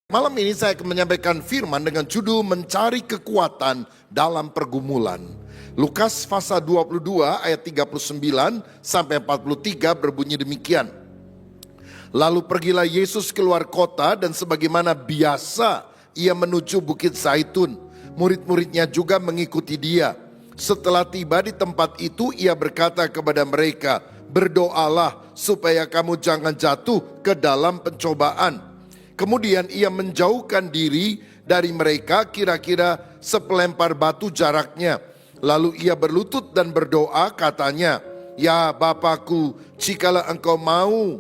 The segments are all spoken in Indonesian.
Malam ini saya akan menyampaikan firman dengan judul mencari kekuatan dalam pergumulan. Lukas pasal 22 ayat 39 sampai 43 berbunyi demikian. Lalu pergilah Yesus keluar kota dan sebagaimana biasa ia menuju Bukit Zaitun. Murid-muridnya juga mengikuti dia. Setelah tiba di tempat itu ia berkata kepada mereka, "Berdoalah supaya kamu jangan jatuh ke dalam pencobaan." Kemudian ia menjauhkan diri dari mereka kira-kira sepelempar batu jaraknya. Lalu ia berlutut dan berdoa katanya, "Ya Bapakku, jikalau engkau mau,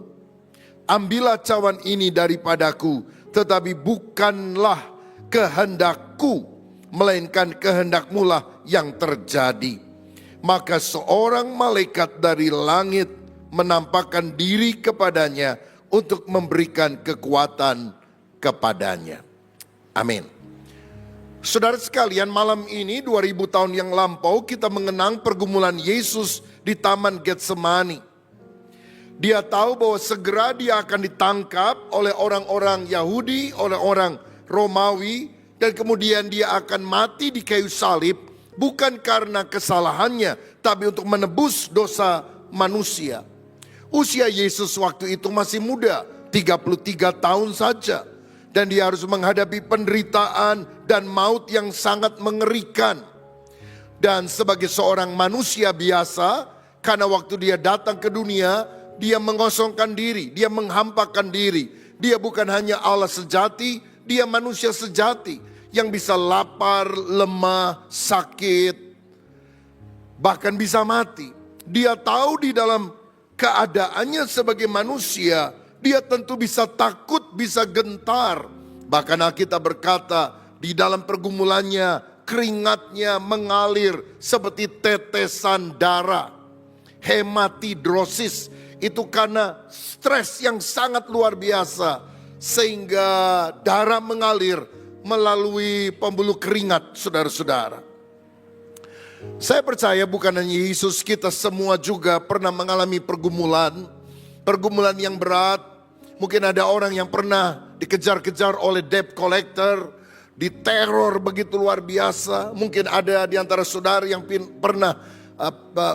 ambillah cawan ini daripadaku, tetapi bukanlah kehendakku, melainkan kehendakmu lah yang terjadi." Maka seorang malaikat dari langit menampakkan diri kepadanya untuk memberikan kekuatan kepadanya. Amin. Saudara sekalian, malam ini 2000 tahun yang lampau kita mengenang pergumulan Yesus di Taman Getsemani. Dia tahu bahwa segera dia akan ditangkap oleh orang-orang Yahudi, oleh orang Romawi, dan kemudian dia akan mati di kayu salib, bukan karena kesalahannya, tapi untuk menebus dosa manusia. Usia Yesus waktu itu masih muda, 33 tahun saja. Dan dia harus menghadapi penderitaan dan maut yang sangat mengerikan. Dan sebagai seorang manusia biasa, karena waktu dia datang ke dunia, dia mengosongkan diri, dia menghampakan diri. Dia bukan hanya Allah sejati, dia manusia sejati yang bisa lapar, lemah, sakit, bahkan bisa mati. Dia tahu di dalam keadaannya sebagai manusia, dia tentu bisa takut, bisa gentar. Bahkan Alkitab berkata, di dalam pergumulannya keringatnya mengalir seperti tetesan darah. Hematidrosis itu karena stres yang sangat luar biasa, sehingga darah mengalir melalui pembuluh keringat, saudara-saudara. Saya percaya bukan hanya Yesus, kita semua juga pernah mengalami pergumulan yang berat. Mungkin ada orang yang pernah dikejar-kejar oleh debt collector, diteror begitu luar biasa. Mungkin ada di antara saudara yang pernah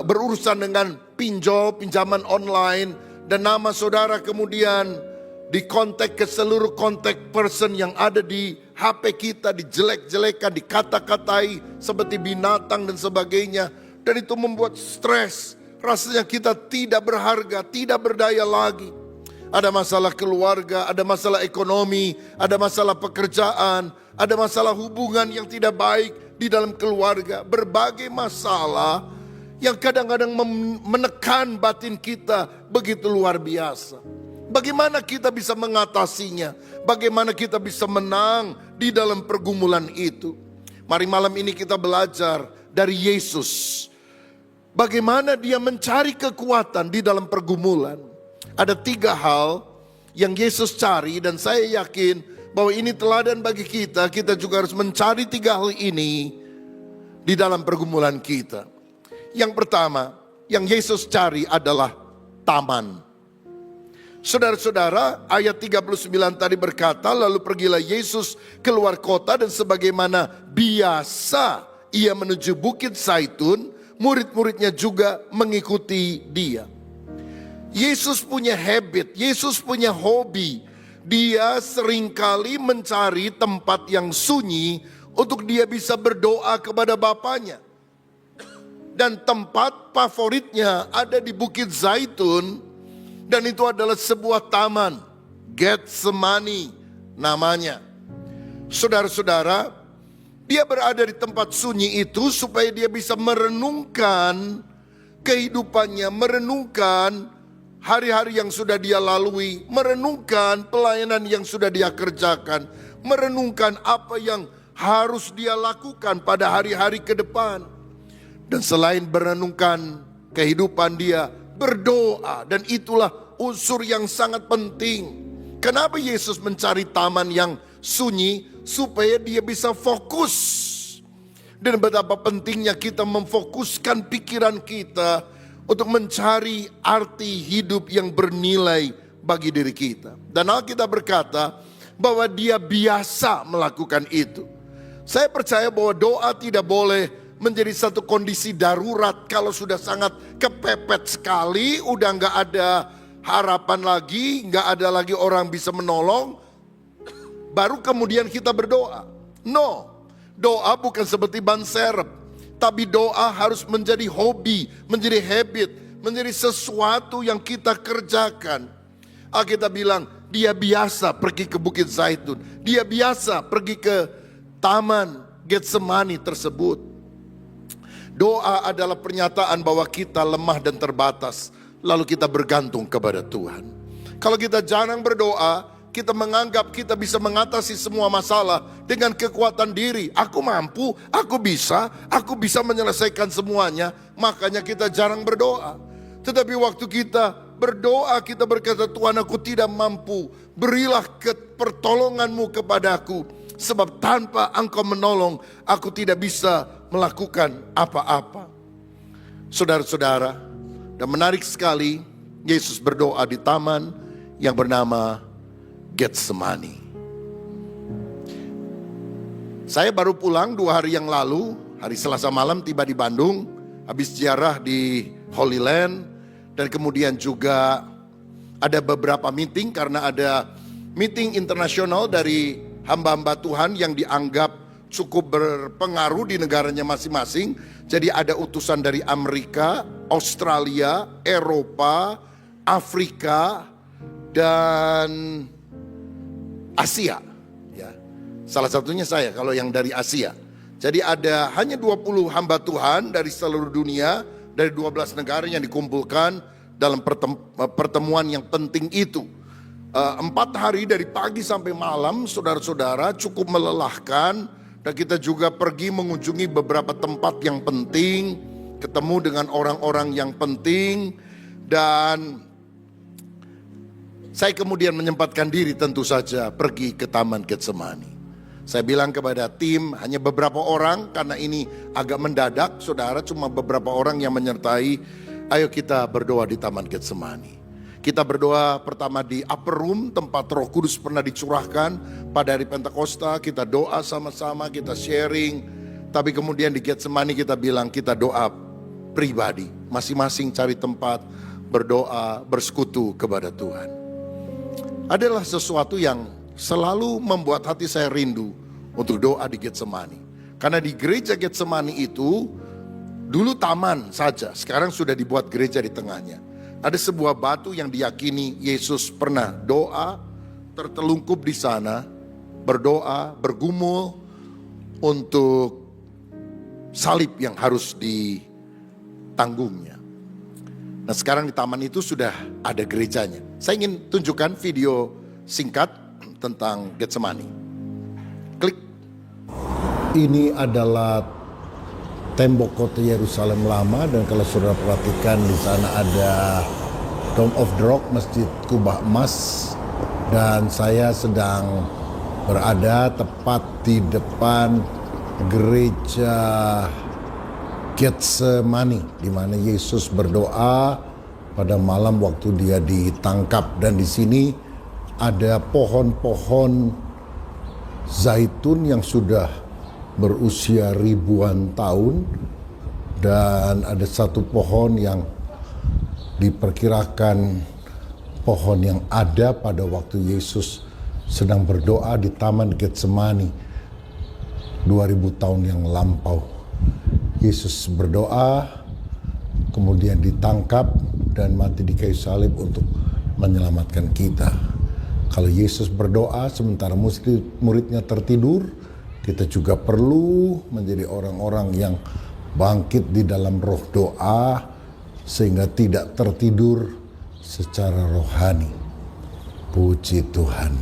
berurusan dengan pinjaman online, dan nama saudara kemudian dikontak ke seluruh kontak person yang ada di HP kita, dijelek-jelekan, dikata-katai seperti binatang dan sebagainya. Dan itu membuat stres, rasanya kita tidak berharga, tidak berdaya lagi. Ada masalah keluarga, ada masalah ekonomi, ada masalah pekerjaan, ada masalah hubungan yang tidak baik di dalam keluarga. Berbagai masalah yang kadang-kadang menekan batin kita begitu luar biasa. Bagaimana kita bisa mengatasinya? Bagaimana kita bisa menang di dalam pergumulan itu? Mari malam ini kita belajar dari Yesus. Bagaimana dia mencari kekuatan di dalam pergumulan. Ada 3 hal yang Yesus cari, dan saya yakin bahwa ini teladan bagi kita. Kita juga harus mencari 3 hal ini di dalam pergumulan kita. Yang pertama yang Yesus cari adalah taman. Saudara-saudara, ayat 39 tadi berkata, lalu pergilah Yesus keluar kota dan sebagaimana biasa ia menuju Bukit Zaitun, murid-muridnya juga mengikuti dia. Yesus punya habit, Yesus punya hobi. Dia seringkali mencari tempat yang sunyi untuk dia bisa berdoa kepada Bapanya. Dan tempat favoritnya ada di Bukit Zaitun, dan itu adalah sebuah taman, Getsemani namanya. Saudara-saudara, dia berada di tempat sunyi itu supaya dia bisa merenungkan kehidupannya, merenungkan hari-hari yang sudah dia lalui, merenungkan pelayanan yang sudah dia kerjakan, merenungkan apa yang harus dia lakukan pada hari-hari ke depan. Dan selain merenungkan kehidupan dia, berdoa, dan itulah unsur yang sangat penting. Kenapa Yesus mencari taman yang sunyi? Supaya dia bisa fokus. Dan betapa pentingnya kita memfokuskan pikiran kita untuk mencari arti hidup yang bernilai bagi diri kita. Dan Alkitab berkata, bahwa dia biasa melakukan itu. Saya percaya bahwa doa tidak boleh menjadi satu kondisi darurat. Kalau sudah sangat kepepet sekali, udah gak ada harapan lagi, gak ada lagi orang bisa menolong, baru kemudian kita berdoa. No, doa bukan seperti ban serep, tapi doa harus menjadi hobi, menjadi habit, menjadi sesuatu yang kita kerjakan. Alkitab bilang, dia biasa pergi ke Bukit Zaitun, dia biasa pergi ke Taman Getsemani tersebut. Doa adalah pernyataan bahwa kita lemah dan terbatas, lalu kita bergantung kepada Tuhan. Kalau kita jarang berdoa, kita menganggap kita bisa mengatasi semua masalah dengan kekuatan diri. Aku mampu, aku bisa menyelesaikan semuanya. Makanya kita jarang berdoa. Tetapi waktu kita berdoa, kita berkata, Tuhan, aku tidak mampu, berilah pertolonganmu kepadaku. Sebab tanpa Engkau menolong, aku tidak bisa melakukan apa-apa. Saudara-saudara, dan menarik sekali, Yesus berdoa di taman yang bernama Getsemani. Saya baru pulang 2 hari yang lalu, hari Selasa malam tiba di Bandung, habis ziarah di Holy Land, dan kemudian juga ada beberapa meeting karena ada meeting internasional dari hamba-hamba Tuhan yang dianggap cukup berpengaruh di negaranya masing-masing. Jadi ada utusan dari Amerika, Australia, Eropa, Afrika, dan Asia. Ya. Salah satunya saya kalau yang dari Asia. Jadi ada hanya 20 hamba Tuhan dari seluruh dunia, dari 12 negara yang dikumpulkan dalam pertemuan yang penting itu. 4 hari dari pagi sampai malam, saudara-saudara, cukup melelahkan. Dan kita juga pergi mengunjungi beberapa tempat yang penting, ketemu dengan orang-orang yang penting. Dan saya kemudian menyempatkan diri tentu saja pergi ke Taman Getsemani. Saya bilang kepada tim, hanya beberapa orang karena ini agak mendadak, saudara, cuma beberapa orang yang menyertai. Ayo kita berdoa di Taman Getsemani. Kita berdoa pertama di upper room, tempat Roh Kudus pernah dicurahkan pada hari Pentakosta. Kita doa sama-sama, kita sharing. Tapi kemudian di Getsemani kita bilang kita doa pribadi. Masing-masing cari tempat berdoa, bersekutu kepada Tuhan. Adalah sesuatu yang selalu membuat hati saya rindu untuk doa di Getsemani. Karena di gereja Getsemani itu dulu taman saja, sekarang sudah dibuat gereja di tengahnya. Ada sebuah batu yang diyakini Yesus pernah doa, tertelungkup di sana, berdoa, bergumul untuk salib yang harus ditanggungnya. Nah sekarang di taman itu sudah ada gerejanya. Saya ingin tunjukkan video singkat tentang Getsemani. Klik. Ini adalah tembok kota Yerusalem lama, dan kalau saudara perhatikan di sana ada Dome of the Rock, Masjid Kubah Emas, dan saya sedang berada tepat di depan gereja Getsemani, di mana Yesus berdoa pada malam waktu dia ditangkap. Dan di sini ada pohon-pohon zaitun yang sudah berusia ribuan tahun, dan ada satu pohon yang diperkirakan pohon yang ada pada waktu Yesus sedang berdoa di Taman Getsemani 2000 tahun yang lampau. Yesus berdoa, kemudian ditangkap dan mati di kayu salib untuk menyelamatkan kita. Kalau Yesus berdoa sementara murid-muridnya tertidur, kita juga perlu menjadi orang-orang yang bangkit di dalam roh doa sehingga tidak tertidur secara rohani. Puji Tuhan.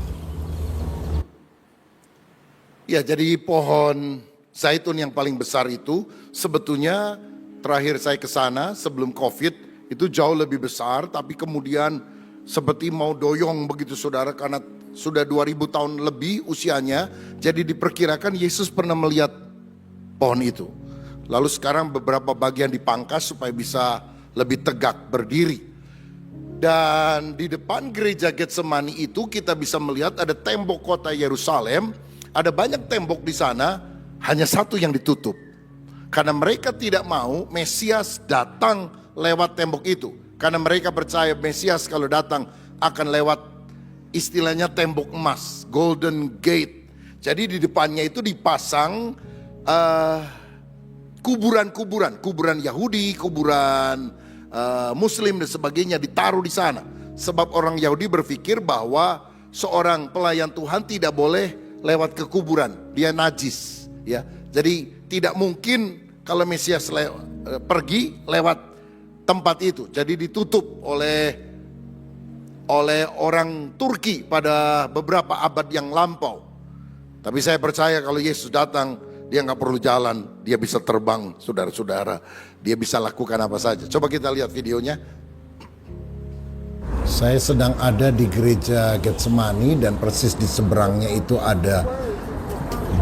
Ya, jadi pohon zaitun yang paling besar itu sebetulnya terakhir saya ke sana sebelum Covid itu jauh lebih besar, tapi kemudian seperti mau doyong begitu saudara, karena sudah 2000 tahun lebih usianya. Jadi diperkirakan Yesus pernah melihat pohon itu. Lalu sekarang beberapa bagian dipangkas supaya bisa lebih tegak berdiri. Dan di depan gereja Getsemani itu kita bisa melihat ada tembok kota Yerusalem. Ada banyak tembok di sana, hanya satu yang ditutup. Karena mereka tidak mau Mesias datang lewat tembok itu. Karena mereka percaya Mesias kalau datang akan lewat istilahnya tembok emas, Golden Gate. Jadi di depannya itu dipasang kuburan Yahudi, kuburan Muslim dan sebagainya ditaruh di sana. Sebab orang Yahudi berpikir bahwa seorang pelayan Tuhan tidak boleh lewat ke kuburan, dia najis, ya. Jadi tidak mungkin kalau Mesias pergi lewat tempat itu. Jadi ditutup oleh orang Turki pada beberapa abad yang lampau. Tapi saya percaya kalau Yesus datang, dia nggak perlu jalan, dia bisa terbang, saudara-saudara. Dia bisa lakukan apa saja. Coba kita lihat videonya. Saya sedang ada di gereja Getsemani dan persis di seberangnya itu ada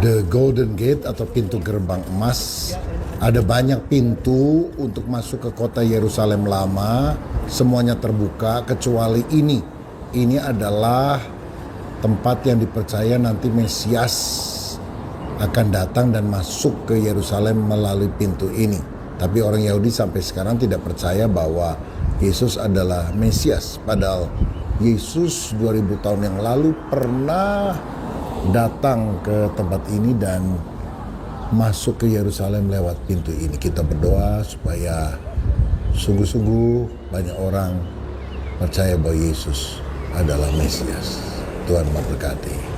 The Golden Gate atau pintu gerbang emas. Ada banyak pintu untuk masuk ke kota Yerusalem lama. Semuanya terbuka kecuali ini. Ini adalah tempat yang dipercaya nanti Mesias akan datang dan masuk ke Yerusalem melalui pintu ini. Tapi orang Yahudi sampai sekarang tidak percaya bahwa Yesus adalah Mesias. Padahal Yesus 2000 tahun yang lalu pernah datang ke tempat ini dan masuk ke Yerusalem lewat pintu ini. Kita berdoa supaya sungguh-sungguh banyak orang percaya bahwa Yesus adalah Mesias. Tuhan memberkati.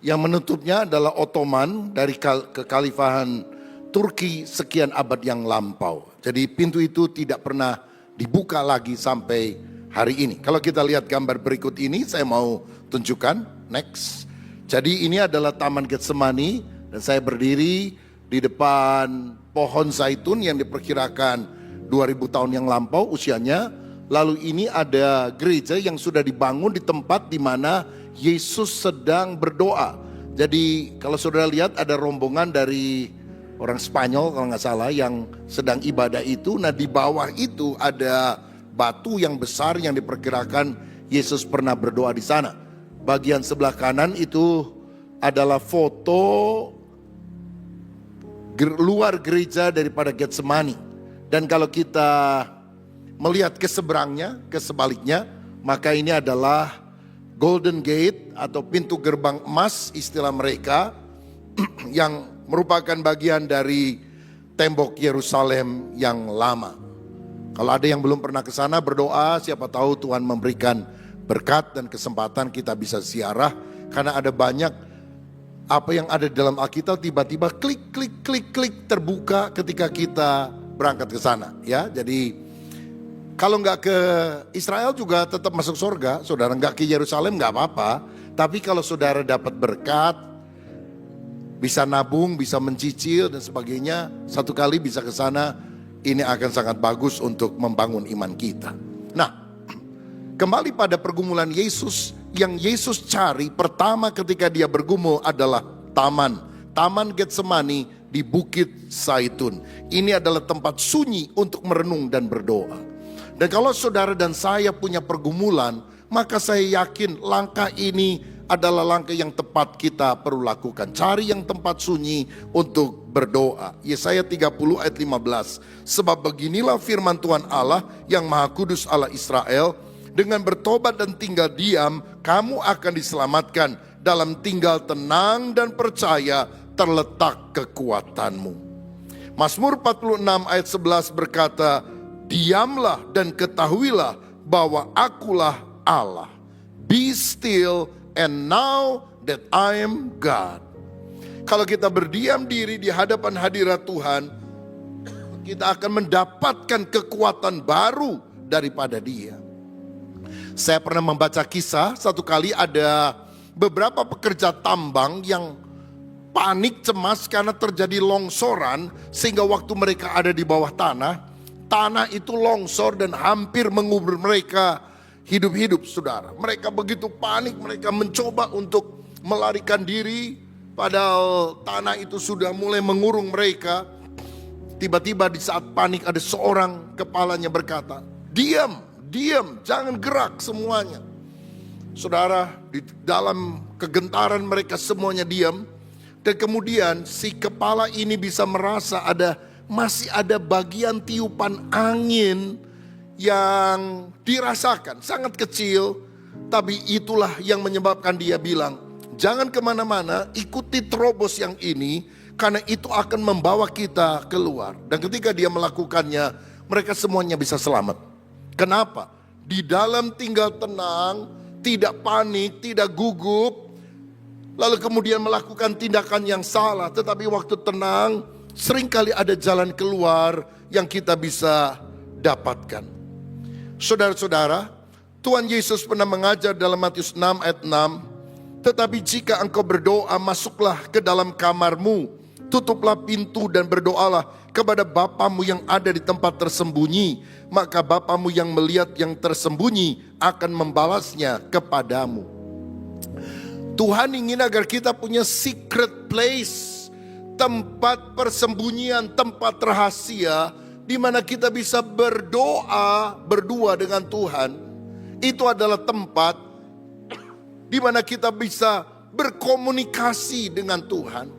Yang menutupnya adalah Ottoman dari kekhalifahan Turki sekian abad yang lampau. Jadi pintu itu tidak pernah dibuka lagi sampai hari ini. Kalau kita lihat gambar berikut ini, saya mau tunjukkan. Next. Jadi ini adalah Taman Getsemani dan saya berdiri di depan pohon zaitun yang diperkirakan 2000 tahun yang lampau usianya. Lalu ini ada gereja yang sudah dibangun di tempat di mana Yesus sedang berdoa. Jadi kalau saudara lihat ada rombongan dari orang Spanyol kalau nggak salah yang sedang ibadah itu. Nah di bawah itu ada batu yang besar yang diperkirakan Yesus pernah berdoa di sana. Bagian sebelah kanan itu adalah foto luar gereja daripada Getsemani. Dan kalau kita melihat ke seberangnya, ke sebaliknya, maka ini adalah Golden Gate atau pintu gerbang emas istilah mereka yang merupakan bagian dari tembok Yerusalem yang lama. Kalau ada yang belum pernah ke sana berdoa, siapa tahu Tuhan memberikan berkat dan kesempatan kita bisa ziarah. Karena ada banyak apa yang ada di dalam Alkitab tiba-tiba klik terbuka ketika kita berangkat ke sana, ya. Jadi kalau nggak ke Israel juga tetap masuk surga, saudara. Nggak ke Yerusalem nggak apa-apa. Tapi kalau saudara dapat berkat, bisa nabung, bisa mencicil dan sebagainya, satu kali bisa ke sana, ini akan sangat bagus untuk membangun iman kita. Nah, kembali pada pergumulan Yesus, yang Yesus cari pertama ketika dia bergumul adalah Taman Getsemani di Bukit Zaitun. Ini adalah tempat sunyi untuk merenung dan berdoa. Dan kalau saudara dan saya punya pergumulan, maka saya yakin langkah ini adalah langkah yang tepat kita perlu lakukan. Cari yang tempat sunyi untuk berdoa. Yesaya 30 ayat 15. Sebab beginilah firman Tuhan Allah yang Maha Kudus Allah Israel. Dengan bertobat dan tinggal diam, kamu akan diselamatkan. Dalam tinggal tenang dan percaya terletak kekuatanmu. Mazmur 46 ayat 11 berkata, diamlah dan ketahuilah bahwa akulah Allah. Be still and know that I am God. Kalau kita berdiam diri di hadapan hadirat Tuhan, kita akan mendapatkan kekuatan baru daripada Dia. Saya pernah membaca kisah, satu kali ada beberapa pekerja tambang yang panik cemas karena terjadi longsoran, sehingga waktu mereka ada di bawah tanah itu longsor dan hampir mengubur mereka hidup-hidup, saudara. Mereka begitu panik, mereka mencoba untuk melarikan diri, padahal tanah itu sudah mulai mengurung mereka. Tiba-tiba di saat panik ada seorang kepalanya berkata, diam diam, jangan gerak semuanya. Saudara, di dalam kegentaran mereka semuanya diam. Dan kemudian si kepala ini bisa merasa masih ada bagian tiupan angin yang dirasakan. Sangat kecil, tapi itulah yang menyebabkan dia bilang, jangan kemana-mana, ikuti terobos yang ini, karena itu akan membawa kita keluar. Dan ketika dia melakukannya, mereka semuanya bisa selamat. Kenapa? Di dalam tinggal tenang, tidak panik, tidak gugup, lalu kemudian melakukan tindakan yang salah. Tetapi waktu tenang, seringkali ada jalan keluar yang kita bisa dapatkan. Saudara-saudara, Tuhan Yesus pernah mengajar dalam Matius 6 ayat 6, tetapi jika engkau berdoa, masuklah ke dalam kamarmu, tutuplah pintu dan berdoalah kepada Bapamu yang ada di tempat tersembunyi, maka Bapamu yang melihat yang tersembunyi akan membalasnya kepadamu. Tuhan ingin agar kita punya secret place, tempat persembunyian, tempat rahasia, di mana kita bisa berdoa berdua dengan Tuhan. Itu adalah tempat di mana kita bisa berkomunikasi dengan Tuhan.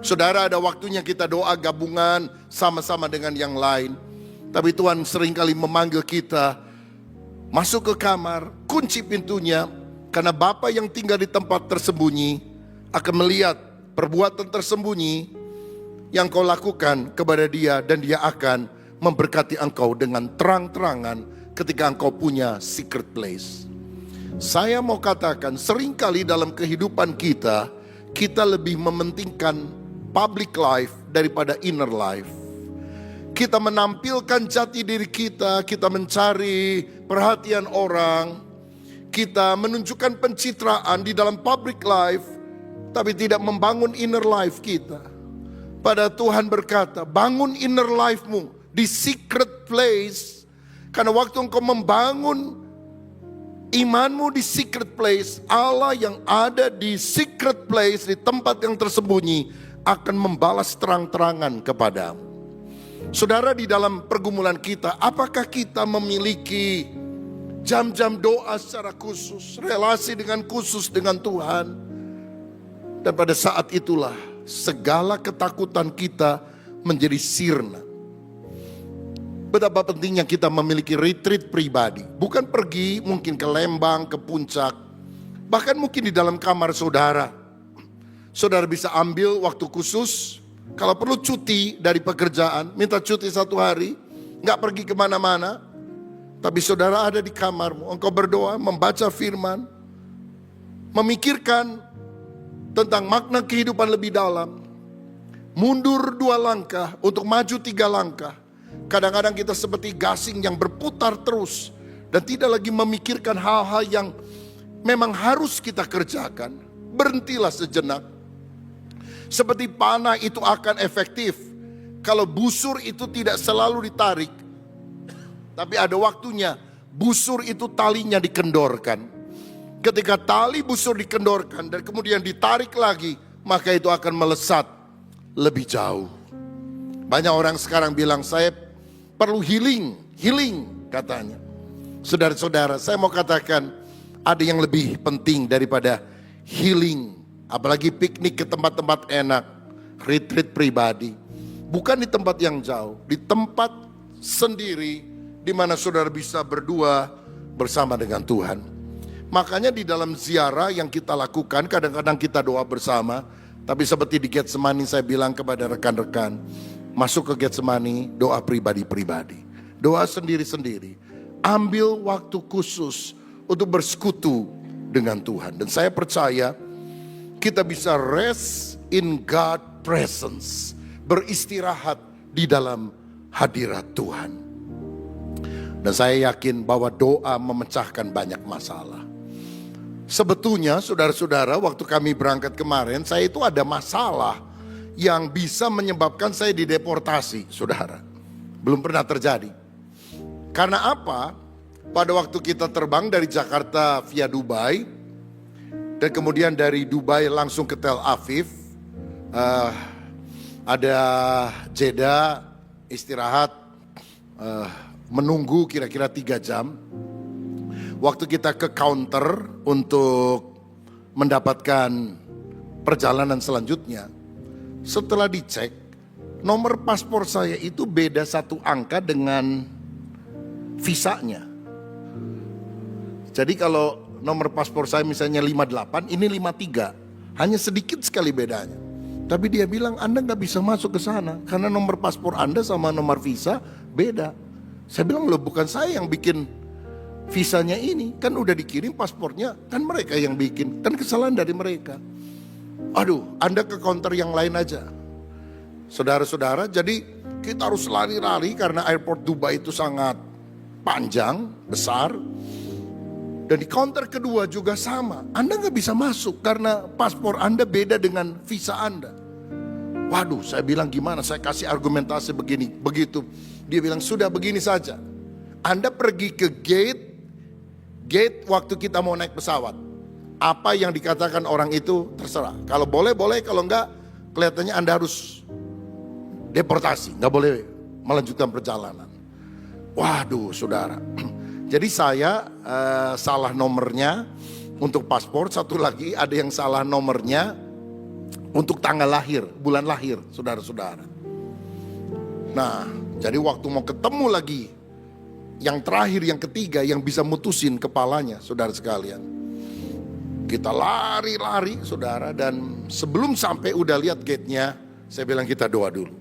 Saudara, ada waktunya kita doa gabungan sama-sama dengan yang lain. Tapi Tuhan seringkali memanggil kita masuk ke kamar, kunci pintunya, karena Bapa yang tinggal di tempat tersembunyi akan melihat perbuatan tersembunyi yang kau lakukan kepada dia, dan dia akan memberkati engkau dengan terang-terangan ketika engkau punya secret place. Saya mau katakan, seringkali dalam kehidupan kita, kita lebih mementingkan public life daripada inner life. Kita menampilkan jati diri kita, kita mencari perhatian orang, kita menunjukkan pencitraan di dalam public life, tapi tidak membangun inner life kita. Pada Tuhan berkata, bangun inner life-mu di secret place, karena waktu engkau membangun imanmu di secret place, Allah yang ada di secret place, di tempat yang tersembunyi, akan membalas terang-terangan kepadamu. Saudara, di dalam pergumulan kita, apakah kita memiliki jam-jam doa secara khusus, relasi dengan khusus dengan Tuhan? Dan pada saat itulah segala ketakutan kita menjadi sirna. Betapa pentingnya kita memiliki retreat pribadi. Bukan pergi mungkin ke Lembang, ke puncak, bahkan mungkin di dalam kamar saudara. Saudara bisa ambil waktu khusus. Kalau perlu cuti dari pekerjaan, minta cuti 1 hari, gak pergi kemana-mana, tapi saudara ada di kamarmu. Engkau berdoa, membaca firman, memikirkan tentang makna kehidupan lebih dalam. Mundur 2 langkah untuk maju 3 langkah. Kadang-kadang kita seperti gasing yang berputar terus dan tidak lagi memikirkan hal-hal yang memang harus kita kerjakan. Berhentilah sejenak. Seperti panah itu akan efektif kalau busur itu tidak selalu ditarik, tapi ada waktunya busur itu talinya dikendorkan. Ketika tali busur dikendorkan dan kemudian ditarik lagi, maka itu akan melesat lebih jauh. Banyak orang sekarang bilang, saya perlu healing katanya. Saudara-saudara, saya mau katakan ada yang lebih penting daripada healing. Apalagi piknik ke tempat-tempat enak, retreat pribadi. Bukan di tempat yang jauh, di tempat sendiri di mana saudara bisa berdua bersama dengan Tuhan. Makanya di dalam ziarah yang kita lakukan, kadang-kadang kita doa bersama. Tapi seperti di Getsemani saya bilang kepada rekan-rekan, masuk ke Getsemani, doa pribadi-pribadi. Doa sendiri-sendiri. Ambil waktu khusus untuk bersekutu dengan Tuhan. Dan saya percaya kita bisa rest in God presence. Beristirahat di dalam hadirat Tuhan. Dan saya yakin bahwa doa memecahkan banyak masalah. Sebetulnya saudara-saudara, waktu kami berangkat kemarin, saya itu ada masalah yang bisa menyebabkan saya dideportasi, saudara. Belum pernah terjadi. Karena apa? Pada waktu kita terbang dari Jakarta via Dubai, dan kemudian dari Dubai langsung ke Tel Aviv, ada jeda, istirahat, menunggu kira-kira 3 jam. waktu kita ke counter untuk mendapatkan perjalanan selanjutnya, setelah dicek, nomor paspor saya itu beda 1 angka dengan visanya. Jadi kalau nomor paspor saya misalnya 58, ini 53. Hanya sedikit sekali bedanya. Tapi dia bilang Anda nggak bisa masuk ke sana karena nomor paspor Anda sama nomor visa beda. Saya bilang loh, bukan saya yang bikin visanya ini, kan udah dikirim paspornya, kan mereka yang bikin, kan kesalahan dari mereka. Aduh, Anda ke counter yang lain aja. Saudara-saudara, jadi kita harus lari-lari karena airport Dubai itu sangat panjang, besar. Dan di counter kedua juga sama, Anda nggak bisa masuk karena paspor Anda beda dengan visa Anda. Waduh, saya bilang gimana, saya kasih argumentasi begini, begitu. Dia bilang sudah begini saja, Anda pergi ke gate waktu kita mau naik pesawat. Apa yang dikatakan orang itu terserah. Kalau boleh, boleh. Kalau enggak, kelihatannya Anda harus deportasi. Enggak boleh melanjutkan perjalanan. Waduh, saudara. Jadi saya salah nomornya untuk paspor. Satu lagi ada yang salah nomornya untuk tanggal lahir, bulan lahir, saudara-saudara. Nah, jadi waktu mau ketemu lagi, yang terakhir, yang ketiga, yang bisa mutusin kepalanya, saudara sekalian. Kita lari-lari, saudara, dan sebelum sampai udah lihat gate-nya, saya bilang kita doa dulu.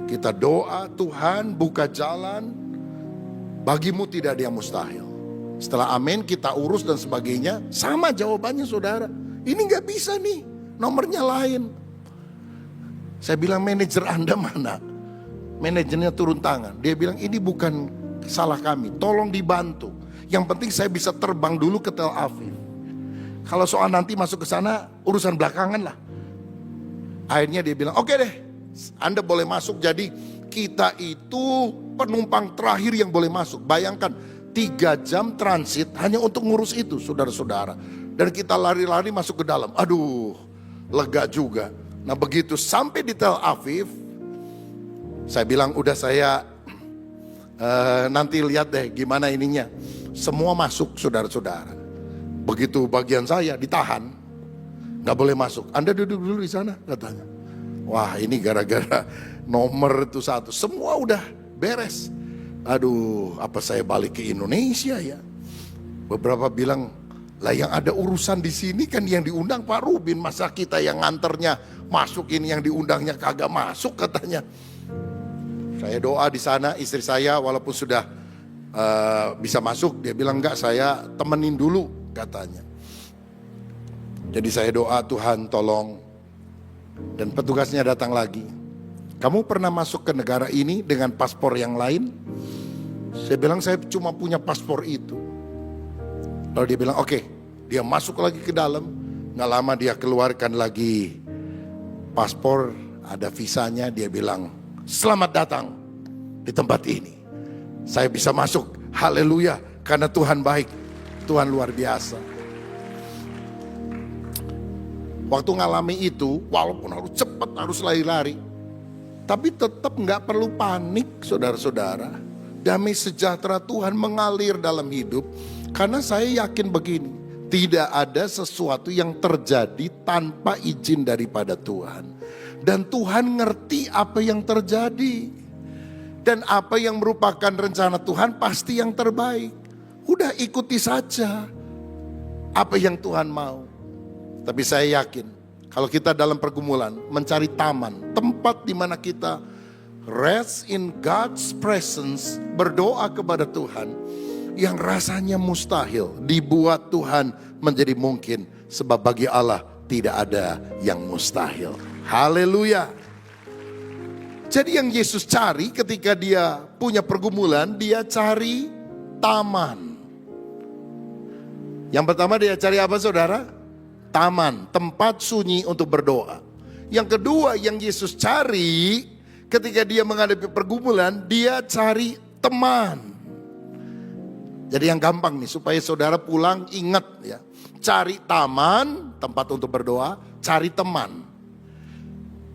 Kita doa, Tuhan buka jalan, bagimu tidak ada yang mustahil. Setelah amin, kita urus dan sebagainya, sama jawabannya saudara. Ini gak bisa nih, nomornya lain. Saya bilang manajer Anda mana? Manajernya turun tangan, dia bilang ini bukan salah kami, tolong dibantu. Yang penting saya bisa terbang dulu ke Tel Aviv. Kalau soal nanti masuk ke sana urusan belakangan lah. Akhirnya dia bilang oke deh, Anda boleh masuk. Jadi kita itu penumpang terakhir yang boleh masuk. Bayangkan 3 jam transit hanya untuk ngurus itu, saudara-saudara. Dan kita lari-lari masuk ke dalam. Aduh, lega juga. Nah begitu sampai di Tel Aviv, saya bilang udah, saya nanti lihat deh gimana ininya. Semua masuk, saudara-saudara. Begitu bagian saya ditahan, gak boleh masuk. Anda duduk dulu di sana katanya. Wah, ini gara-gara nomor itu 1. Semua udah beres. Aduh, apa saya balik ke Indonesia ya? Beberapa bilang, lah yang ada urusan di sini kan yang diundang Pak Rubin, masa kita yang nganternya masuk, ini yang diundangnya kagak masuk katanya. Saya doa di sana, istri saya walaupun sudah bisa masuk, dia bilang enggak, saya temenin dulu katanya. Jadi saya doa, Tuhan tolong. Dan petugasnya datang lagi. Kamu pernah masuk ke negara ini dengan paspor yang lain? Saya bilang saya cuma punya paspor itu. Lalu dia bilang oke. Dia masuk lagi ke dalam. Gak lama dia keluarkan lagi paspor, ada visanya. Dia bilang selamat datang di tempat ini. Saya bisa masuk, haleluya, karena Tuhan baik, Tuhan luar biasa. Waktu ngalami itu, walaupun harus cepat, harus lari-lari, tapi tetap gak perlu panik, saudara-saudara. Damai sejahtera Tuhan mengalir dalam hidup, karena saya yakin begini, tidak ada sesuatu yang terjadi tanpa izin daripada Tuhan. Dan Tuhan ngerti apa yang terjadi. Dan apa yang merupakan rencana Tuhan pasti yang terbaik. Udah ikuti saja apa yang Tuhan mau. Tapi saya yakin kalau kita dalam pergumulan mencari taman, tempat di mana kita rest in God's presence, berdoa kepada Tuhan, yang rasanya mustahil dibuat Tuhan menjadi mungkin, sebab bagi Allah tidak ada yang mustahil. Haleluya. Jadi yang Yesus cari ketika dia punya pergumulan, dia cari taman. Yang pertama dia cari apa, saudara? Taman, tempat sunyi untuk berdoa. Yang kedua yang Yesus cari ketika dia menghadapi pergumulan, dia cari teman. Jadi yang gampang nih, supaya saudara pulang ingat ya. Cari taman, tempat untuk berdoa, cari teman.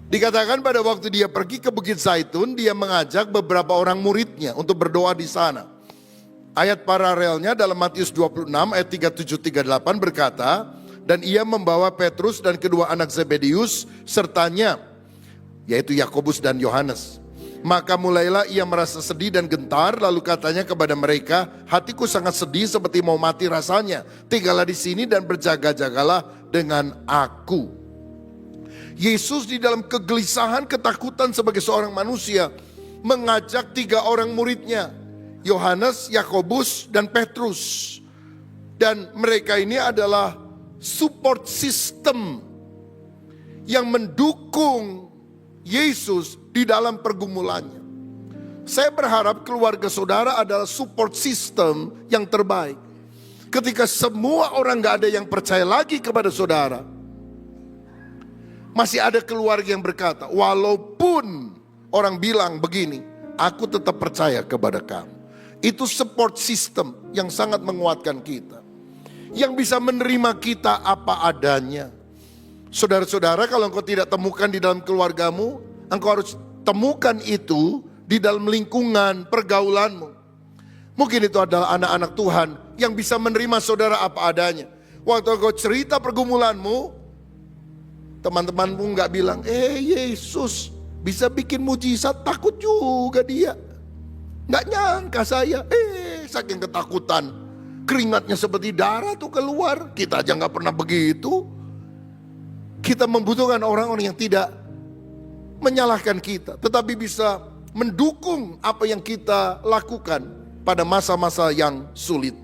Dikatakan pada waktu dia pergi ke Bukit Zaitun, dia mengajak beberapa orang muridnya untuk berdoa di sana. Ayat paralelnya dalam Matius 26 ayat 37-38 berkata, dan ia membawa Petrus dan kedua anak Zebedius sertanya, yaitu Yakobus dan Yohanes. Maka mulailah ia merasa sedih dan gentar, lalu katanya kepada mereka, hatiku sangat sedih seperti mau mati rasanya. Tinggallah di sini dan berjaga-jagalah dengan aku. Yesus di dalam kegelisahan, ketakutan sebagai seorang manusia, mengajak 3 orang muridnya, Yohanes, Yakobus, dan Petrus. Dan mereka ini adalah support system yang mendukung Yesus di dalam pergumulannya. Saya berharap keluarga saudara adalah support system yang terbaik. Ketika semua orang gak ada yang percaya lagi kepada saudara, masih ada keluarga yang berkata, walaupun orang bilang begini, aku tetap percaya kepada kamu. Itu support system yang sangat menguatkan kita, yang bisa menerima kita apa adanya. Saudara-saudara, kalau engkau tidak temukan di dalam keluargamu, engkau harus temukan itu di dalam lingkungan pergaulanmu. Mungkin itu adalah anak-anak Tuhan yang bisa menerima saudara apa adanya. Waktu engkau cerita pergumulanmu, teman-temanmu gak bilang, Yesus bisa bikin mujizat, takut juga dia. Gak nyangka saya, saking ketakutan, keringatnya seperti darah tuh keluar. Kita aja gak pernah begitu. Kita membutuhkan orang-orang yang tidak menyalahkan kita, tetapi bisa mendukung apa yang kita lakukan pada masa-masa yang sulit.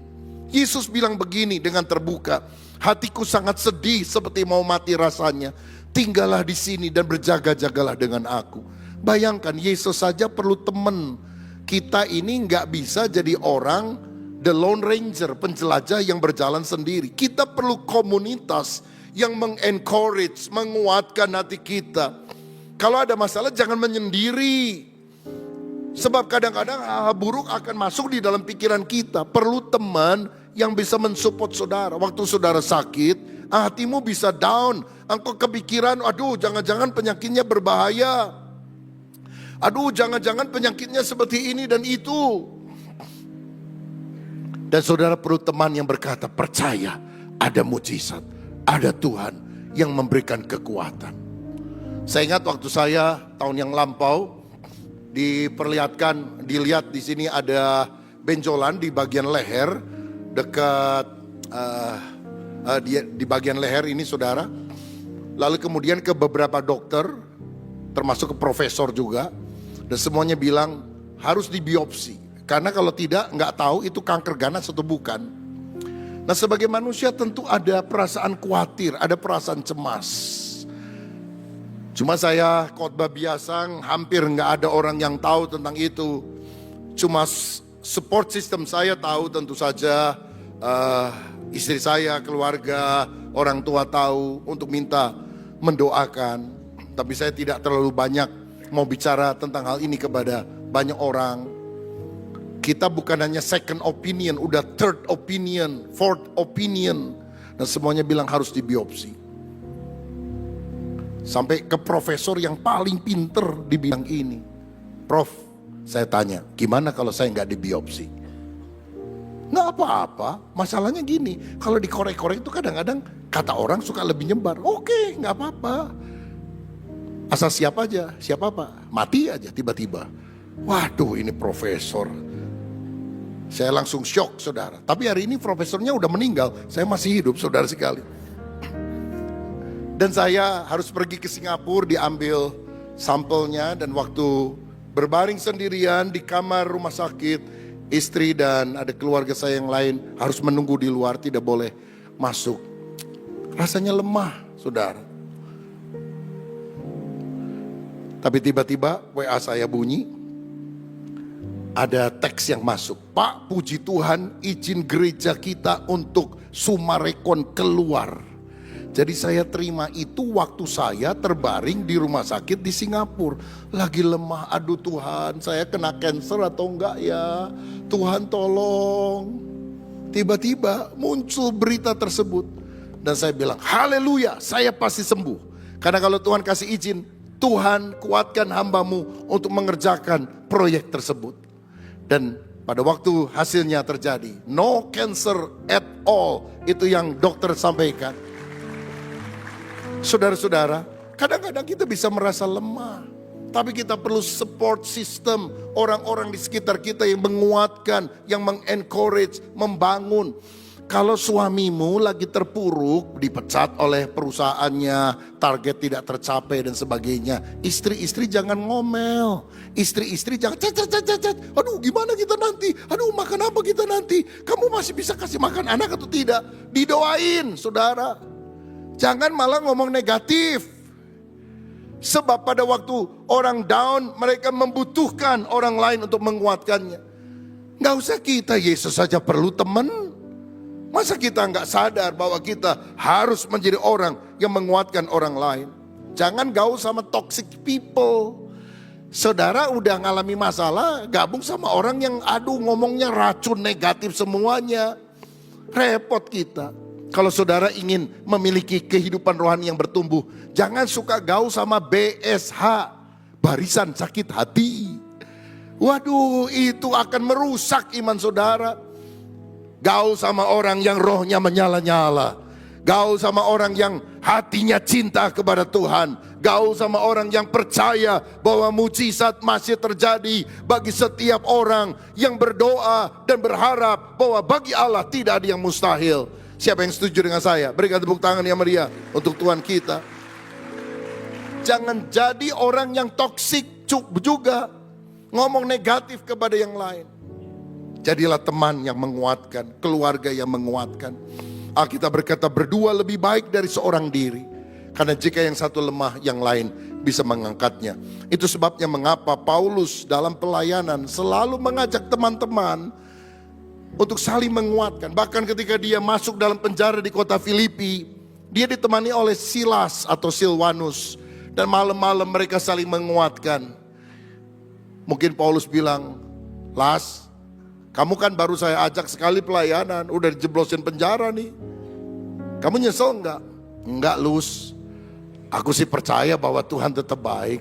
Yesus bilang begini dengan terbuka, hatiku sangat sedih seperti mau mati rasanya. Tinggallah di sini dan berjaga-jagalah dengan aku. Bayangkan, Yesus saja perlu teman. Kita ini nggak bisa jadi orang the lone ranger, penjelajah yang berjalan sendiri. Kita perlu komunitas yang mengencourage, menguatkan hati kita. Kalau ada masalah jangan menyendiri. Sebab kadang-kadang hal buruk akan masuk di dalam pikiran kita. Perlu teman yang bisa mensupport saudara. Waktu saudara sakit, hatimu bisa down. Engkau kepikiran, aduh jangan-jangan penyakitnya berbahaya. Aduh jangan-jangan penyakitnya seperti ini dan itu. Dan saudara perlu teman yang berkata, percaya ada mujizat, ada Tuhan yang memberikan kekuatan. Saya ingat waktu saya tahun yang lampau dilihat di sini ada benjolan di bagian leher dekat di bagian leher ini saudara. Lalu kemudian ke beberapa dokter, termasuk ke profesor juga, dan semuanya bilang harus dibiopsi. Karena kalau tidak nggak tahu itu kanker ganas atau bukan. Nah sebagai manusia tentu ada perasaan khawatir, ada perasaan cemas. Cuma saya khotbah biasa, hampir nggak ada orang yang tahu tentang itu. Cuma support system saya tahu, tentu saja istri saya, keluarga, orang tua tahu untuk minta mendoakan. Tapi saya tidak terlalu banyak mau bicara tentang hal ini kepada banyak orang. Kita bukan hanya second opinion, udah third opinion, fourth opinion. Dan semuanya bilang harus dibiopsi. Sampai ke profesor yang paling pinter di bidang ini. Prof, saya tanya, gimana kalau saya nggak dibiopsi? Nggak apa-apa, masalahnya gini, kalau dikorek-korek itu kadang-kadang kata orang suka lebih nyebar. Oke, nggak apa-apa. Asal siap aja, siap apa? Mati aja tiba-tiba. Waduh ini profesor. Saya langsung shock saudara. Tapi hari ini profesornya udah meninggal, saya masih hidup saudara sekali. Dan saya harus pergi ke Singapura diambil sampelnya. Dan waktu berbaring sendirian di kamar rumah sakit, istri dan ada keluarga saya yang lain harus menunggu di luar, tidak boleh masuk. Rasanya lemah saudara. Tapi tiba-tiba WA saya bunyi, ada teks yang masuk. Pak, puji Tuhan izin gereja kita untuk Sumarekon keluar. Jadi saya terima itu waktu saya terbaring di rumah sakit di Singapura. Lagi lemah, aduh Tuhan saya kena cancer atau enggak ya. Tuhan tolong. Tiba-tiba muncul berita tersebut. Dan saya bilang, haleluya saya pasti sembuh. Karena kalau Tuhan kasih izin, Tuhan kuatkan hambamu untuk mengerjakan proyek tersebut. Dan Pada waktu hasilnya terjadi, no cancer at all. Itu yang dokter sampaikan. Saudara-saudara, kadang-kadang kita bisa merasa lemah. Tapi kita perlu support system, orang-orang di sekitar kita yang menguatkan, yang mengencourage, membangun. Kalau suamimu lagi terpuruk, dipecat oleh perusahaannya, target tidak tercapai dan sebagainya. Istri-istri jangan ngomel. Istri-istri jangan cat. Aduh gimana kita nanti? Aduh makan apa kita nanti? Kamu masih bisa kasih makan anak atau tidak? Didoain saudara. Jangan malah ngomong negatif. Sebab pada waktu orang down, mereka membutuhkan orang lain untuk menguatkannya. Gak usah kita, Yesus saja perlu teman. Masa kita gak sadar bahwa kita harus menjadi orang yang menguatkan orang lain. Jangan gaul sama toxic people. Saudara udah ngalami masalah, gabung sama orang yang ngomongnya racun negatif semuanya. Repot kita. Kalau saudara ingin memiliki kehidupan rohani yang bertumbuh, jangan suka gaul sama BSH, barisan sakit hati. Waduh, itu akan merusak iman saudara. Gaul sama orang yang rohnya menyala-nyala. Gaul sama orang yang hatinya cinta kepada Tuhan. Gaul sama orang yang percaya bahwa mujizat masih terjadi bagi setiap orang yang berdoa dan berharap bahwa bagi Allah tidak ada yang mustahil. Siapa yang setuju dengan saya? Berikan tepuk tangan yang meriah untuk Tuhan kita. Jangan jadi orang yang toksik juga. Ngomong negatif kepada yang lain. Jadilah teman yang menguatkan, keluarga yang menguatkan. Alkitab berkata berdua lebih baik dari seorang diri. Karena jika yang satu lemah, yang lain bisa mengangkatnya. Itu sebabnya mengapa Paulus dalam pelayanan selalu mengajak teman-teman untuk saling menguatkan. Bahkan ketika dia masuk dalam penjara di kota Filipi, dia ditemani oleh Silas atau Silwanus. Dan malam-malam mereka saling menguatkan. Mungkin Paulus bilang, Las, kamu kan baru saya ajak sekali pelayanan, udah dijeblosin penjara nih. Kamu nyesel enggak? Enggak, Lus. Aku sih percaya bahwa Tuhan tetap baik.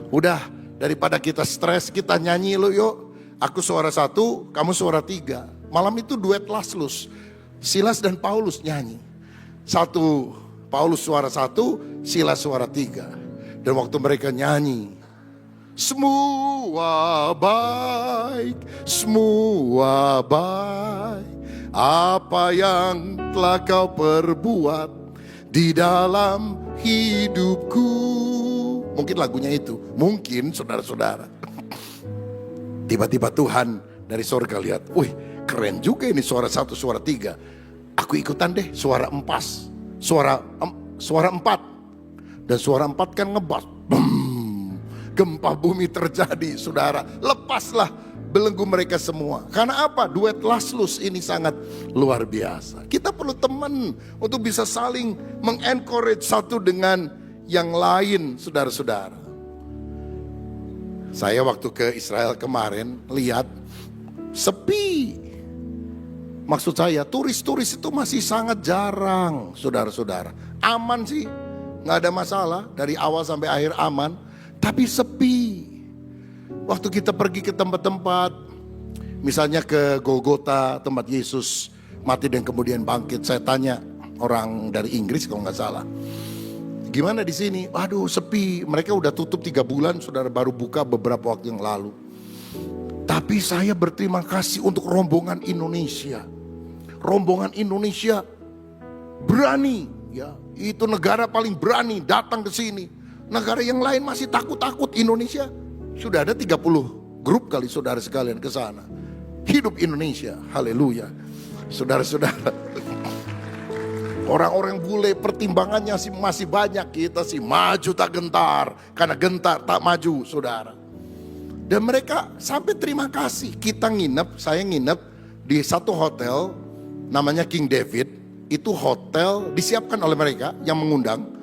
Udah, daripada kita stres, kita nyanyi lo yuk. Aku suara 1, kamu suara 3. Malam itu duet Laslus, Silas dan Paulus nyanyi. Paulus suara 1, Silas suara 3. Dan waktu mereka nyanyi, semua baik, apa yang telah kau perbuat di dalam hidupku. Mungkin lagunya itu, mungkin saudara-saudara. Tiba-tiba Tuhan dari surga lihat, wih keren juga ini suara 1, suara 3. Aku ikutan deh suara 4. Suara 4. Dan suara 4 kan ngebas. Gempa bumi terjadi saudara. Lepaslah belenggu mereka semua. Karena apa? Duet Laslus ini sangat luar biasa. Kita perlu teman untuk bisa saling mengencourage satu dengan yang lain saudara-saudara. Saya waktu ke Israel kemarin lihat sepi. Maksud saya turis-turis itu masih sangat jarang saudara-saudara. Aman sih, gak ada masalah dari awal sampai akhir aman. Tapi sepi. Waktu kita pergi ke tempat-tempat, misalnya ke Golgota, tempat Yesus mati dan kemudian bangkit. Saya tanya orang dari Inggris kalau gak salah, gimana di sini? Waduh sepi, mereka udah tutup 3 bulan, saudara, baru buka beberapa waktu yang lalu. Tapi saya berterima kasih untuk rombongan Indonesia. Rombongan Indonesia berani, ya, itu negara paling berani datang ke sini. Negara yang lain masih takut-takut. Indonesia sudah ada 30 grup kali saudara sekalian ke sana. Hidup Indonesia, haleluya. Saudara-saudara, orang-orang bule pertimbangannya masih banyak. Kita sih maju tak gentar, karena gentar tak maju saudara. Dan mereka sampai terima kasih. Saya nginep di satu hotel namanya King David. Itu hotel disiapkan oleh mereka yang mengundang.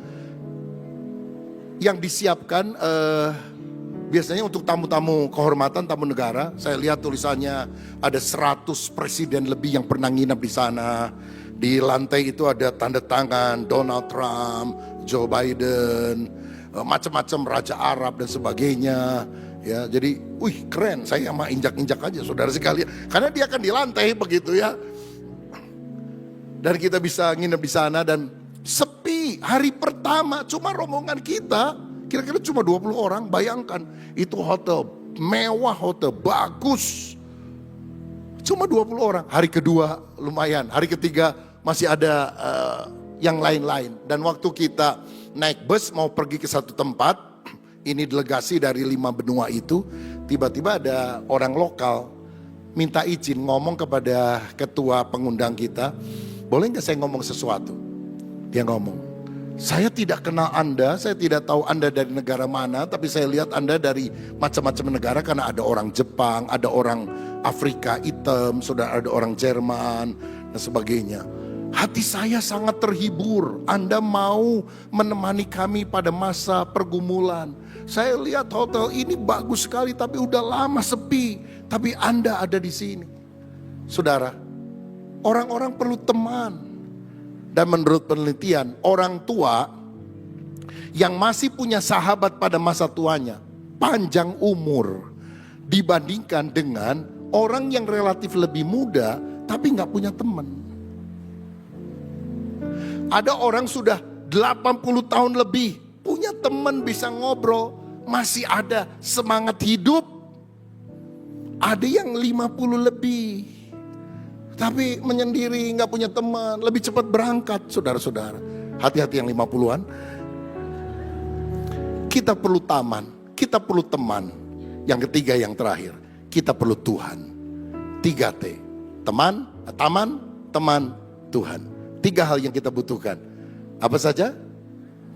Yang disiapkan biasanya untuk tamu-tamu kehormatan, tamu negara. Saya lihat tulisannya ada 100 presiden lebih yang pernah nginep di sana. Di lantai itu ada tanda tangan Donald Trump, Joe Biden, macam-macam raja Arab dan sebagainya. Ya, jadi, wih keren, saya mah injak-injak aja saudara sekalian. Karena dia akan di lantai begitu ya. Dan kita bisa nginep di sana dan sepi. Hari pertama cuma rombongan kita, kira-kira cuma 20 orang. Bayangkan, itu hotel mewah, hotel bagus. Cuma 20 orang. Hari kedua lumayan, hari ketiga masih ada yang lain-lain. Dan waktu kita naik bus mau pergi ke satu tempat, ini delegasi dari 5 benua itu, tiba-tiba ada orang lokal minta izin ngomong kepada ketua pengundang kita, boleh nggak saya ngomong sesuatu? Dia ngomong, saya tidak kenal Anda, saya tidak tahu Anda dari negara mana, tapi saya lihat Anda dari macam-macam negara karena ada orang Jepang, ada orang Afrika hitam, sudah ada orang Jerman dan sebagainya. Hati saya sangat terhibur, Anda mau menemani kami pada masa pergumulan. Saya lihat hotel ini bagus sekali tapi udah lama sepi, tapi Anda ada di sini. Saudara, orang-orang perlu teman. Dan menurut penelitian, orang tua yang masih punya sahabat pada masa tuanya panjang umur dibandingkan dengan orang yang relatif lebih muda tapi gak punya teman. Ada orang sudah 80 tahun lebih, punya teman bisa ngobrol, masih ada semangat hidup. Ada yang 50 lebih, tapi menyendiri, gak punya teman, lebih cepat berangkat. Saudara-saudara, hati-hati yang 50-an. Kita perlu taman, kita perlu teman. Yang ketiga, yang terakhir, kita perlu Tuhan. 3T, teman, taman, teman, Tuhan. 3 hal yang kita butuhkan. Apa saja?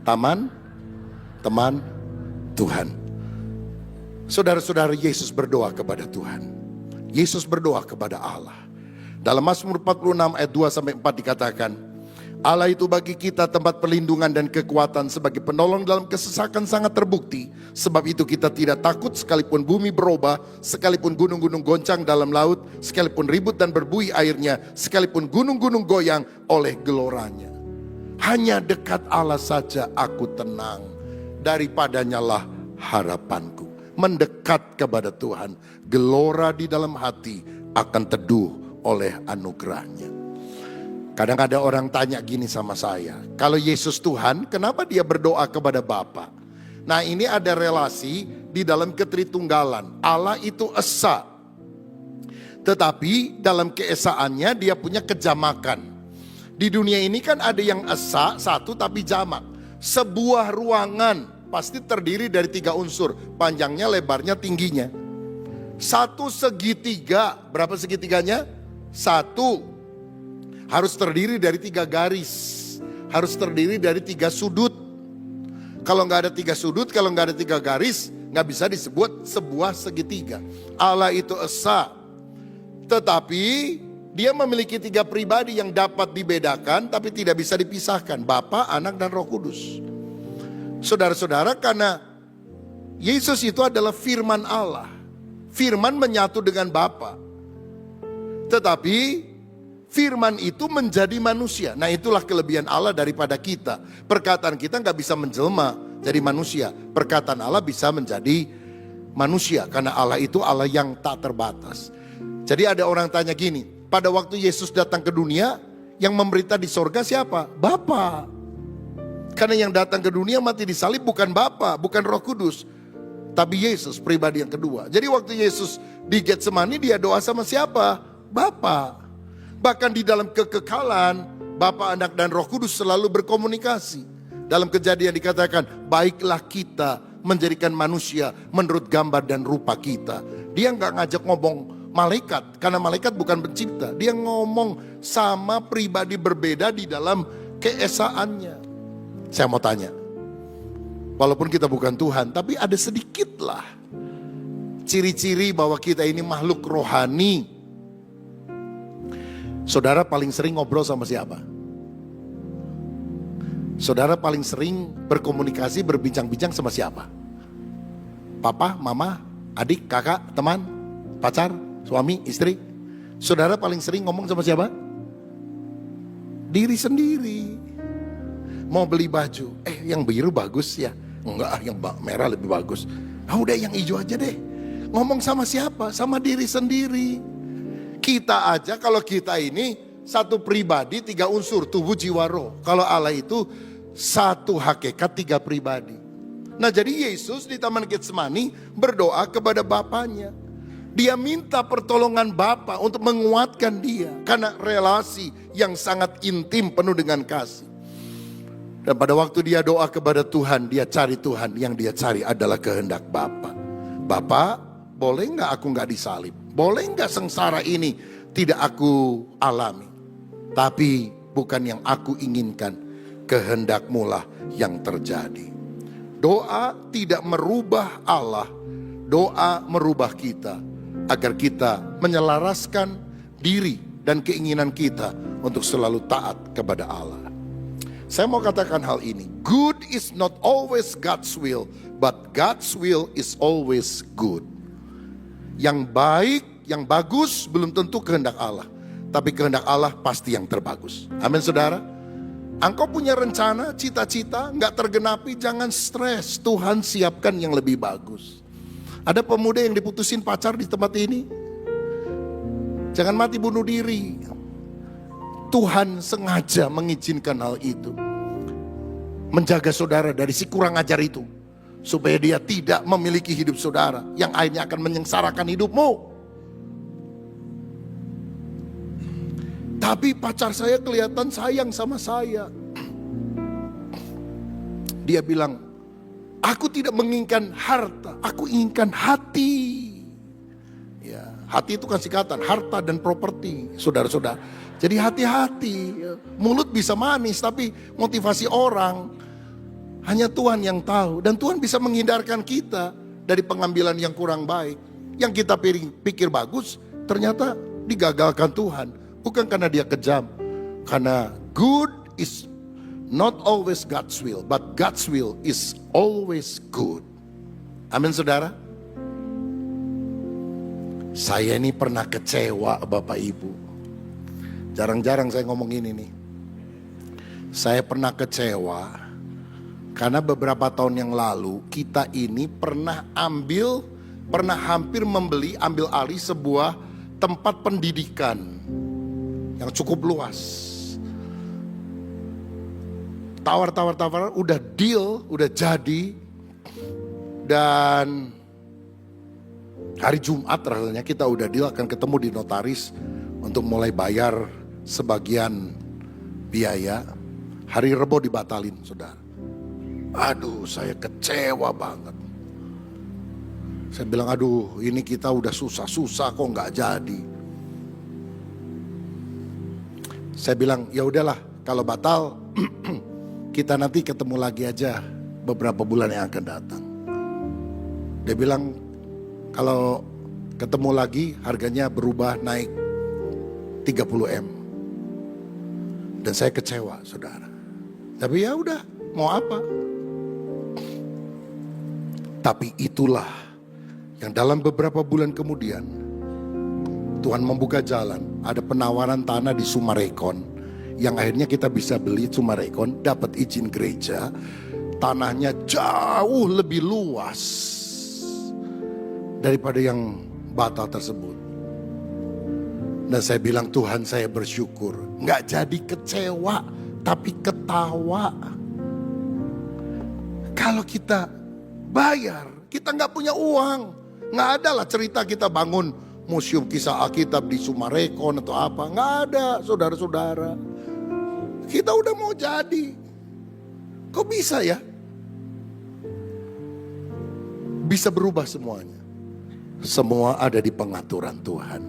Taman, teman, Tuhan. Saudara-saudara, Yesus berdoa kepada Tuhan. Yesus berdoa kepada Allah. Dalam Mazmur 46 ayat 2-4 dikatakan, Allah itu bagi kita tempat perlindungan dan kekuatan sebagai penolong dalam kesesakan sangat terbukti. Sebab itu kita tidak takut sekalipun bumi berubah, sekalipun gunung-gunung goncang dalam laut, sekalipun ribut dan berbuih airnya, sekalipun gunung-gunung goyang oleh geloranya. Hanya dekat Allah saja aku tenang, daripadanya lah harapanku. Mendekat kepada Tuhan, gelora di dalam hati akan teduh oleh anugerahnya. Kadang ada orang tanya gini sama saya, kalau Yesus Tuhan, kenapa dia berdoa kepada Bapa? Nah, ini ada relasi di dalam ketritunggalan. Allah itu esa, tetapi dalam keesaannya dia punya kejamakan. Di dunia ini kan ada yang esa satu tapi jamak. Sebuah ruangan pasti terdiri dari 3 unsur, panjangnya, lebarnya, tingginya. Satu segitiga, berapa segitiganya? 1. Harus terdiri dari 3 garis. Harus terdiri dari 3 sudut. Kalau nggak ada 3 sudut, kalau nggak ada 3 garis, nggak bisa disebut sebuah segitiga. Allah itu esa, tetapi dia memiliki 3 pribadi yang dapat dibedakan, tapi tidak bisa dipisahkan. Bapa, Anak, dan Roh Kudus. Saudara-saudara, karena Yesus itu adalah firman Allah. Firman menyatu dengan Bapa. Tetapi firman itu menjadi manusia. Nah, itulah kelebihan Allah daripada kita. Perkataan kita gak bisa menjelma jadi manusia. Perkataan Allah bisa menjadi manusia. Karena Allah itu Allah yang tak terbatas. Jadi ada orang tanya gini, pada waktu Yesus datang ke dunia, yang memberita di sorga siapa? Bapa. Karena yang datang ke dunia mati disalib bukan Bapa, bukan Roh Kudus, tapi Yesus, pribadi yang kedua. Jadi waktu Yesus di Getsemani, dia doa sama siapa? Bapa. Bahkan di dalam kekekalan, Bapa, Anak, dan Roh Kudus selalu berkomunikasi. Dalam Kejadian dikatakan, baiklah kita menjadikan manusia menurut gambar dan rupa kita. Dia nggak ngajak ngomong malaikat, karena malaikat bukan pencipta. Dia ngomong sama pribadi berbeda di dalam keesaannya. Saya mau tanya, walaupun kita bukan Tuhan, tapi ada sedikitlah ciri-ciri bahwa kita ini makhluk rohani. Saudara paling sering ngobrol sama siapa? Saudara paling sering berkomunikasi, berbincang-bincang sama siapa? Papa, mama, adik, kakak, teman, pacar, suami, istri. Saudara paling sering ngomong sama siapa? Diri sendiri. Mau beli baju, yang biru bagus ya. Enggak, yang merah lebih bagus. Udah yang hijau aja deh. Ngomong sama siapa? Sama diri sendiri. Kita aja kalau kita ini satu pribadi, 3 unsur, tubuh, jiwa, roh. Kalau Allah itu satu hakikat, 3 pribadi. Nah jadi Yesus di Taman Getsemani berdoa kepada Bapaknya. Dia minta pertolongan Bapa untuk menguatkan dia. Karena relasi yang sangat intim penuh dengan kasih. Dan pada waktu dia doa kepada Tuhan, dia cari Tuhan. Yang dia cari adalah kehendak Bapa. Bapa, boleh nggak aku nggak disalib? Boleh nggak sengsara ini tidak aku alami? Tapi bukan yang aku inginkan, kehendak-Mu lah yang terjadi. Doa tidak merubah Allah, doa merubah kita. Agar kita menyelaraskan diri dan keinginan kita untuk selalu taat kepada Allah. Saya mau katakan hal ini. Good is not always God's will, but God's will is always good. Yang baik, yang bagus belum tentu kehendak Allah. Tapi kehendak Allah pasti yang terbagus. Amin saudara. Engkau punya rencana, cita-cita, gak tergenapi, jangan stres. Tuhan siapkan yang lebih bagus. Ada pemuda yang diputusin pacar di tempat ini. Jangan mati bunuh diri. Tuhan sengaja mengizinkan hal itu. Menjaga saudara dari si kurang ajar itu. Supaya dia tidak memiliki hidup saudara. Yang akhirnya akan menyengsarakan hidupmu. Tapi pacar saya kelihatan sayang sama saya. Dia bilang, aku tidak menginginkan harta, aku inginkan hati. Ya, hati itu kan singkatan, harta dan properti, saudara-saudara. Jadi hati-hati, mulut bisa manis tapi motivasi orang hanya Tuhan yang tahu. Dan Tuhan bisa menghindarkan kita dari pengambilan yang kurang baik. Yang kita pikir bagus, ternyata digagalkan Tuhan. Bukan karena dia kejam, karena good is not always God's will, but God's will is always good. Amin saudara. Saya ini pernah kecewa Bapak Ibu. Jarang-jarang saya ngomong ini nih. Saya pernah kecewa karena beberapa tahun yang lalu kita ini pernah hampir membeli, ambil alih sebuah tempat pendidikan yang cukup luas. Tawar, udah deal, udah jadi. Dan hari Jumat rasanya kita udah deal akan ketemu di notaris untuk mulai bayar sebagian biaya. Hari Rebo dibatalin, saudara. Aduh, saya kecewa banget. Saya bilang, aduh ini kita udah susah-susah kok nggak jadi. Saya bilang, ya udahlah kalau batal kita nanti ketemu lagi aja beberapa bulan yang akan datang. Dia bilang kalau ketemu lagi harganya berubah naik 30 M. Dan saya kecewa saudara. Tapi ya udah mau apa. Tapi itulah yang dalam beberapa bulan kemudian Tuhan membuka jalan. Ada penawaran tanah di Sumarekon. Yang akhirnya kita bisa beli Sumarekon. Dapat izin gereja. Tanahnya jauh lebih luas daripada yang batal tersebut. Dan saya bilang Tuhan saya bersyukur. Gak jadi kecewa. Tapi ketawa. Kalau kita bayar. Kita gak punya uang. Gak ada lah cerita kita bangun museum kisah Alkitab di Sumarekon atau apa. Nggak ada saudara-saudara. Kita udah mau jadi. Kok bisa ya? Bisa berubah semuanya. Semua ada di pengaturan Tuhan.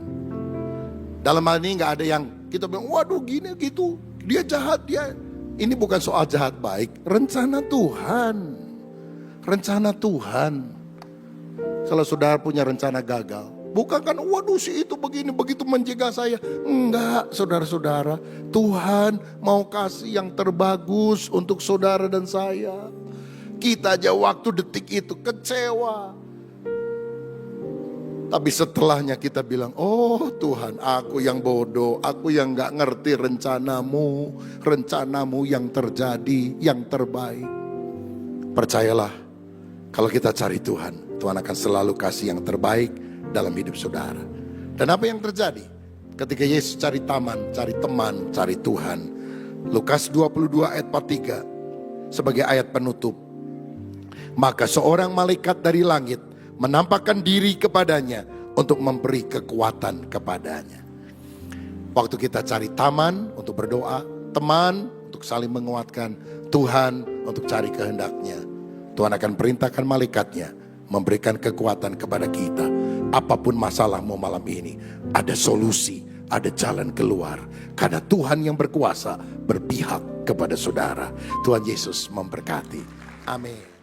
Dalam hal ini nggak ada yang kita bilang, waduh gini gitu. Dia jahat, dia. Ini bukan soal jahat baik. Rencana Tuhan. Rencana Tuhan. Kalau saudara punya rencana gagal, bukan kan waduh si itu begini begitu menjaga saya. Enggak saudara-saudara. Tuhan mau kasih yang terbagus untuk saudara dan saya. Kita aja waktu detik itu kecewa. Tapi setelahnya kita bilang, oh Tuhan aku yang bodoh. Aku yang gak ngerti rencanamu. Rencanamu yang terjadi yang terbaik. Percayalah Kalau kita cari Tuhan, Tuhan akan selalu kasih yang terbaik dalam hidup saudara. Dan apa yang terjadi ketika Yesus cari taman, cari teman, cari Tuhan? Lukas 22 ayat 43 sebagai ayat penutup. Maka seorang malaikat dari langit menampakkan diri kepadanya untuk memberi kekuatan kepadanya. Waktu kita cari taman untuk berdoa, teman untuk saling menguatkan, Tuhan untuk cari kehendaknya, Tuhan akan perintahkan malaikatnya memberikan kekuatan kepada kita. Apapun masalahmu malam ini, ada solusi, ada jalan keluar. Karena Tuhan yang berkuasa berpihak kepada saudara. Tuhan Yesus memberkati. Amin.